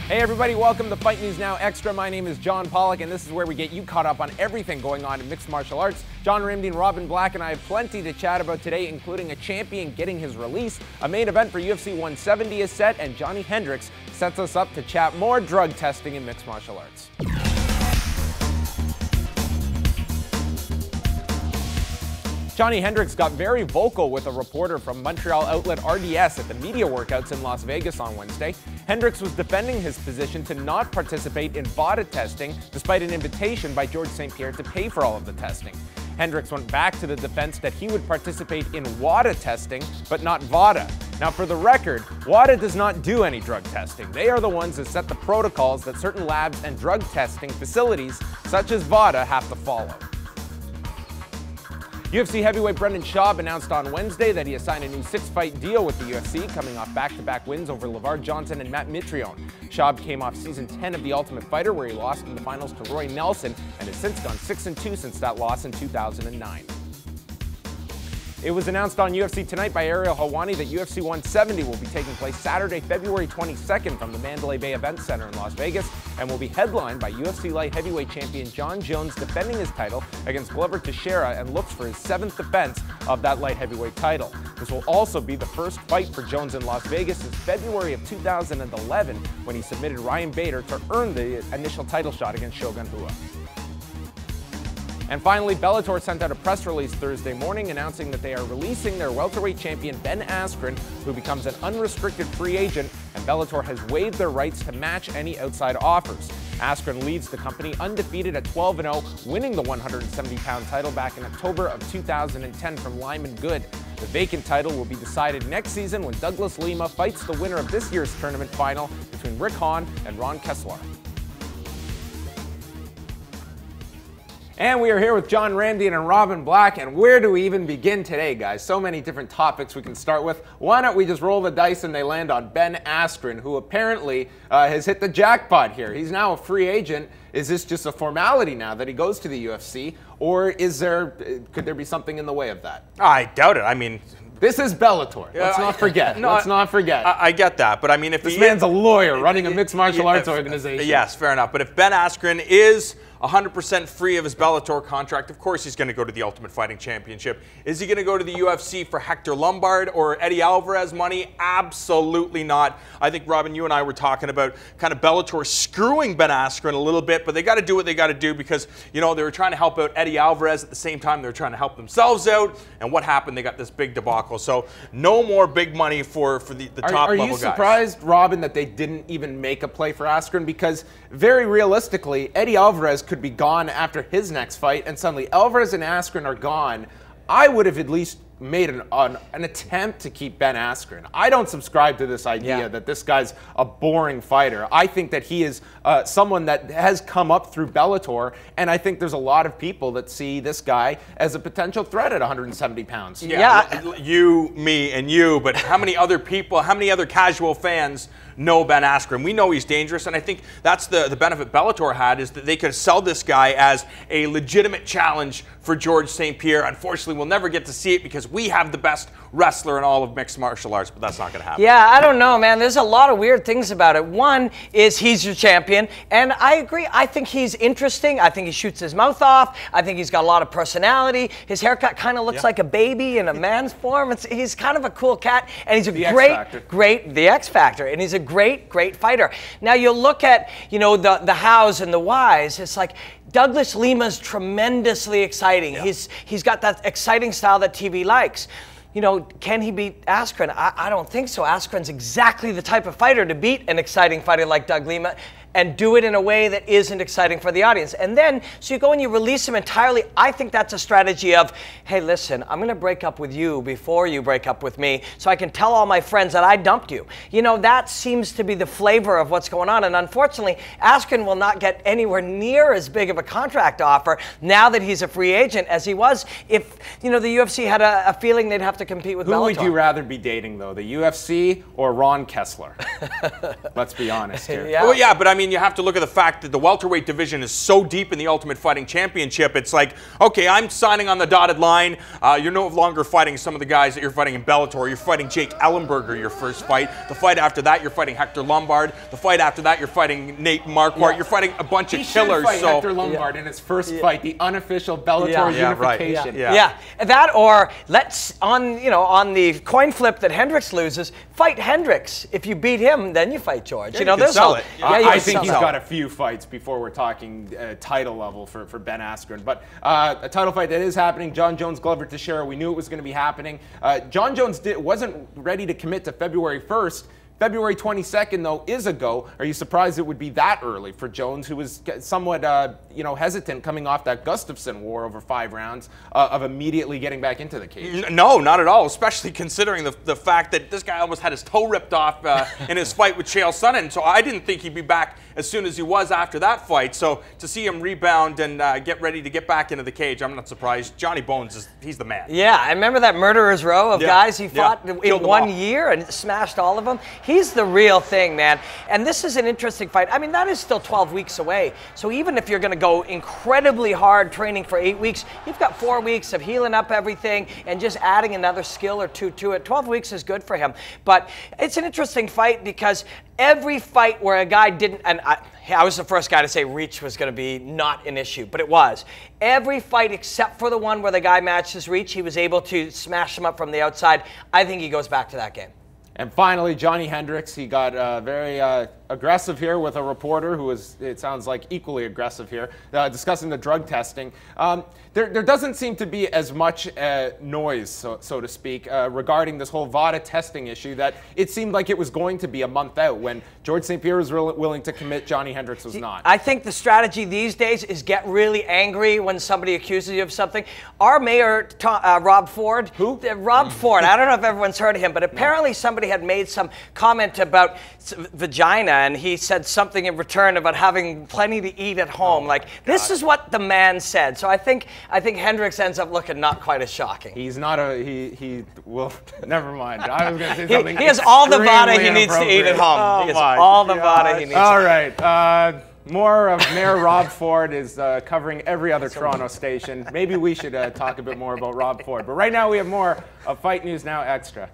Hey everybody, welcome to Fight News Now Extra. My name is John Pollock, and this is where we get you caught up on everything going on in mixed martial arts. John Ramsey and Robin Black and I have plenty to chat about today, including a champion getting his release, a main event for UFC 170 is set, and Johnny Hendricks sets us up to chat more drug testing in mixed martial arts. Johnny Hendricks got very vocal with a reporter from Montreal outlet RDS at the media workouts in Las Vegas on Wednesday. Hendricks was defending his position to not participate in VADA testing, despite an invitation by George St-Pierre to pay for all of the testing. Hendricks went back to the defense that he would participate in WADA testing, but not VADA. Now, for the record, WADA does not do any drug testing. They are the ones that set the protocols that certain labs and drug testing facilities, such as VADA, have to follow. UFC heavyweight Brendan Schaub announced on Wednesday that he has signed a new 6-fight deal with the UFC, coming off back-to-back wins over LeVar Johnson and Matt Mitrione. Schaub came off Season 10 of The Ultimate Fighter, where he lost in the finals to Roy Nelson, and has since gone 6-2 since that loss in 2009. It was announced on UFC Tonight by Ariel Helwani that UFC 170 will be taking place Saturday, February 22nd from the Mandalay Bay Event Center in Las Vegas, and will be headlined by UFC light heavyweight champion Jon Jones defending his title against Glover Teixeira and looks for his 7th defense of that light heavyweight title. This will also be the first fight for Jones in Las Vegas since February of 2011, when he submitted Ryan Bader to earn the initial title shot against Shogun Rua. And finally, Bellator sent out a press release Thursday morning announcing that they are releasing their welterweight champion Ben Askren, who becomes an unrestricted free agent, and Bellator has waived their rights to match any outside offers. Askren leads the company undefeated at 12-0, winning the 170-pound title back in October of 2010 from Lyman Good. The vacant title will be decided next season when Douglas Lima fights the winner of this year's tournament final between Rick Hahn and Ron Kessler. And we are here with John Ramsey and Robin Black, and where do we even begin today, guys? So many different topics we can start with. Why don't we just roll the dice and they land on Ben Askren, who apparently has hit the jackpot here. He's now a free agent. Is this just a formality now that he goes to the UFC, or could there be something in the way of that? I doubt it. I mean, this is Bellator. Let's not forget. Let's not forget. I get that, but I mean, if this man's a lawyer running a mixed martial arts organization. Yes, fair enough. But if Ben Askren is 100% free of his Bellator contract, of course he's going to go to the Ultimate Fighting Championship. Is he going to go to the UFC for Hector Lombard or Eddie Alvarez money? Absolutely not. I think, Robin, you and I were talking about kind of Bellator screwing Ben Askren a little bit, but they got to do what they got to do because, you know, they were trying to help out Eddie Alvarez at the same time they were trying to help themselves out, and what happened? They got this big debacle. So no more big money for the top level guys. Are you surprised, Robin, that they didn't even make a play for Askren? Because very realistically, Eddie Alvarez could be gone after his next fight, and suddenly Alvarez and Askren are gone. I would have at least made an attempt to keep Ben Askren. I don't subscribe to this idea that this guy's a boring fighter. I think that he is someone that has come up through Bellator, and I think there's a lot of people that see this guy as a potential threat at 170 pounds. Yeah, you, me, and you, but how many other people, how many other casual fans know Ben Askren? We know he's dangerous, and I think that's the benefit Bellator had, is that they could sell this guy as a legitimate challenge for George St-Pierre. Unfortunately, we'll never get to see it because we have the best wrestler in all of mixed martial arts, but that's not going to happen. Yeah, I don't know, man. There's a lot of weird things about it. One is he's your champion, and I agree. I think he's interesting. I think he shoots his mouth off. I think he's got a lot of personality. His haircut kind of looks like a baby in a man's form. He's kind of a cool cat, and he's a the X Factor, and he's a great fighter. Now you look at, you know, the hows and the whys. It's like Douglas Lima's tremendously exciting. Yeah. He's got that exciting style that TV likes. You know, can he beat Askren? I don't think so. Askren's exactly the type of fighter to beat an exciting fighter like Doug Lima, and do it in a way that isn't exciting for the audience. And then, so you go and you release him entirely. I think that's a strategy of, hey, listen, I'm going to break up with you before you break up with me, so I can tell all my friends that I dumped you. You know, that seems to be the flavor of what's going on. And unfortunately, Askren will not get anywhere near as big of a contract offer now that he's a free agent as he was if, you know, the UFC had a feeling they'd have to compete with Bellator. Who would you rather be dating, though, the UFC or Ron Kessler? Let's be honest here. Well, yeah, but I mean, you have to look at the fact that the welterweight division is so deep in the Ultimate Fighting Championship. It's like, okay, I'm signing on the dotted line. You're no longer fighting some of the guys that you're fighting in Bellator. You're fighting Jake Ellenberger your first fight. The fight after that, you're fighting Hector Lombard. The fight after that, you're fighting Nate Marquardt. You're fighting a bunch of killers. Fight Hector Lombard in his first fight, the unofficial Bellator unification. That, or let's on the coin flip that Hendricks loses, fight Hendricks. If you beat him, then you fight George. Yeah, you know, there's sell it. I think he's got a few fights before we're talking title level for Ben Askren. But a title fight that is happening, John Jones, Glover Teixeira, we knew it was going to be happening. John Jones wasn't ready to commit to February 1st. February 22nd, though, is a go. Are you surprised it would be that early for Jones, who was somewhat, hesitant coming off that Gustafsson war over 5 rounds of immediately getting back into the cage? No, not at all, especially considering the fact that this guy almost had his toe ripped off in his fight with Chael Sonnen. So I didn't think he'd be back as soon as he was after that fight. So to see him rebound and get ready to get back into the cage, I'm not surprised. Johnny Bones, he's the man. Yeah, I remember that murderer's row of guys he fought in 1 year and smashed all of them. He's the real thing, man. And this is an interesting fight. I mean, that is still 12 weeks away. So even if you're going to go incredibly hard training for 8 weeks, you've got 4 weeks of healing up everything and just adding another skill or two to it. 12 weeks is good for him. But it's an interesting fight because every fight where a guy didn't, and I was the first guy to say reach was going to be not an issue, but it was. Every fight except for the one where the guy matched his reach, he was able to smash him up from the outside. I think he goes back to that game. And finally, Johnny Hendricks, he got very aggressive here with a reporter who was, it sounds like, equally aggressive here, discussing the drug testing. There doesn't seem to be as much noise, so to speak, regarding this whole VADA testing issue that it seemed like it was going to be a month out when George St-Pierre was willing to commit, Johnny Hendricks was not. I think the strategy these days is get really angry when somebody accuses you of something. Our mayor, Rob Ford. Who? Rob Ford. I don't know if everyone's heard of him, but apparently somebody had made some comment about vagina, and he said something in return about having plenty to eat at home. This is what the man said. So I think Hendricks ends up looking not quite as shocking. He's not he will, never mind. I was going to say something. He has all the VADA he needs to eat at home. He has all the VADA he needs. All right. More of Mayor Rob Ford is covering every other Toronto station. Maybe we should talk a bit more about Rob Ford. But right now we have more of Fight News Now Extra.